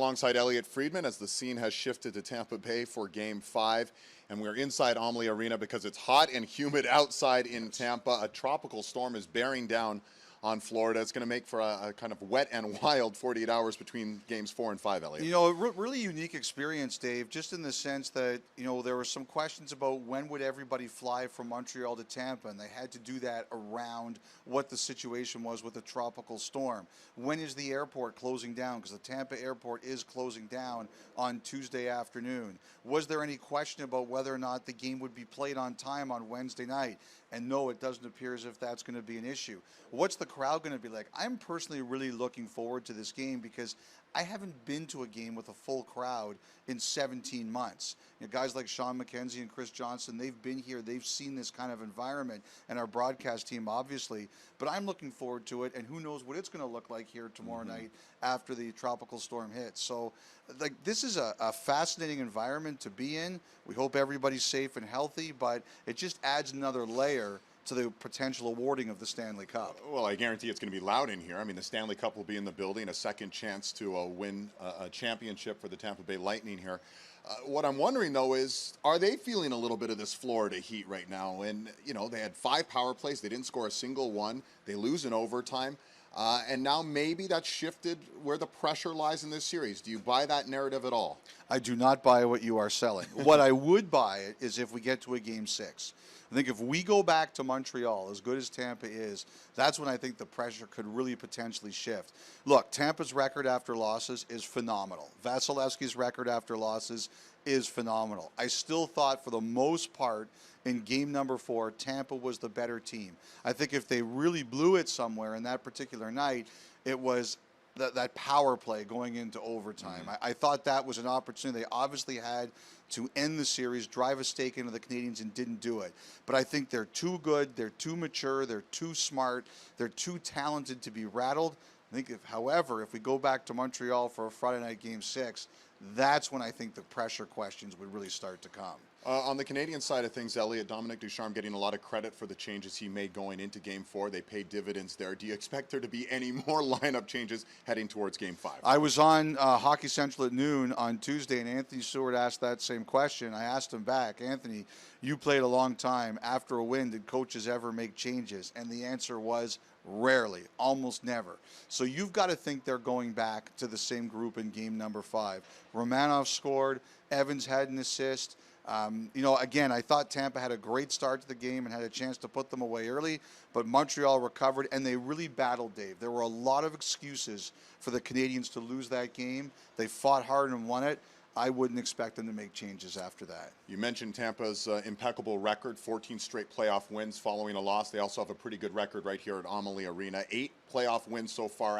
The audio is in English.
Alongside Elliotte Friedman as the scene has shifted to Tampa Bay for Game 5. And we're inside Amalie Arena because it's hot and humid outside in Tampa. A tropical storm is bearing down on Florida. It's going to make for a kind of wet and wild 48 hours between Games 4 and 5, Elliotte. You know, a really unique experience, Dave, just in the sense that, you know, there were some questions about when would everybody fly from Montreal to Tampa, and they had to do that around what the situation was with the tropical storm. When is the airport closing down? Because the Tampa airport is closing down on Tuesday afternoon. Was there any question about whether or not the game would be played on time on Wednesday night? And no, it doesn't appear as if that's going to be an issue. What's the crowd going to be like? I'm personally really looking forward to this game because I haven't been to a game with a full crowd in 17 months. You know, guys like Sean McKenzie and Chris Johnson, they've been here, they've seen this kind of environment, and our broadcast team, obviously. But I'm looking forward to it, and who knows what it's going to look like here tomorrow night after the tropical storm hits. So, like, this is a fascinating environment to be in. We hope everybody's safe and healthy, but it just adds another layer to the potential awarding of the Stanley Cup. Well, I guarantee it's going to be loud in here. I mean, the Stanley Cup will be in the building, a second chance to win a championship for the Tampa Bay Lightning here. What I'm wondering, though, is are they feeling a little bit of this Florida heat right now? And, you know, they had 5 power plays. They didn't score a single one. They lose in overtime. And now maybe that's shifted where the pressure lies in this series. Do you buy that narrative at all? I do not buy what you are selling. What I would buy is if we get to a Game 6. I think if we go back to Montreal, as good as Tampa is, that's when I think the pressure could really potentially shift. Look, Tampa's record after losses is phenomenal. Vasilevsky's record after losses is phenomenal. I still thought for the most part in game number 4, Tampa was the better team. I think if they really blew it somewhere in that particular night, it was that power play going into overtime. I thought that was an opportunity they obviously had to end the series, drive a stake into the Canadiens, and didn't do it. But I think they're too good, they're too mature, they're too smart, they're too talented to be rattled. I think, however, if we go back to Montreal for a Friday night Game 6, that's when I think the pressure questions would really start to come. On the Canadian side of things, Elliotte, Dominic Ducharme getting a lot of credit for the changes he made going into Game 4. They paid dividends there. Do you expect there to be any more lineup changes heading towards Game 5? I was on Hockey Central at noon on Tuesday, and Anthony Stewart asked that same question. I asked him back, Anthony, you played a long time. After a win, did coaches ever make changes? And the answer was rarely, almost never. So you've got to think they're going back to the same group in game number 5. Romanov scored. Evans had an assist. You know, again, I thought Tampa had a great start to the game and had a chance to put them away early, but Montreal recovered, and they really battled, Dave. There were a lot of excuses for the Canadiens to lose that game. They fought hard and won it. I wouldn't expect them to make changes after that. You mentioned Tampa's impeccable record, 14 straight playoff wins following a loss. They also have a pretty good record right here at Amalie Arena. 8 playoff wins so far.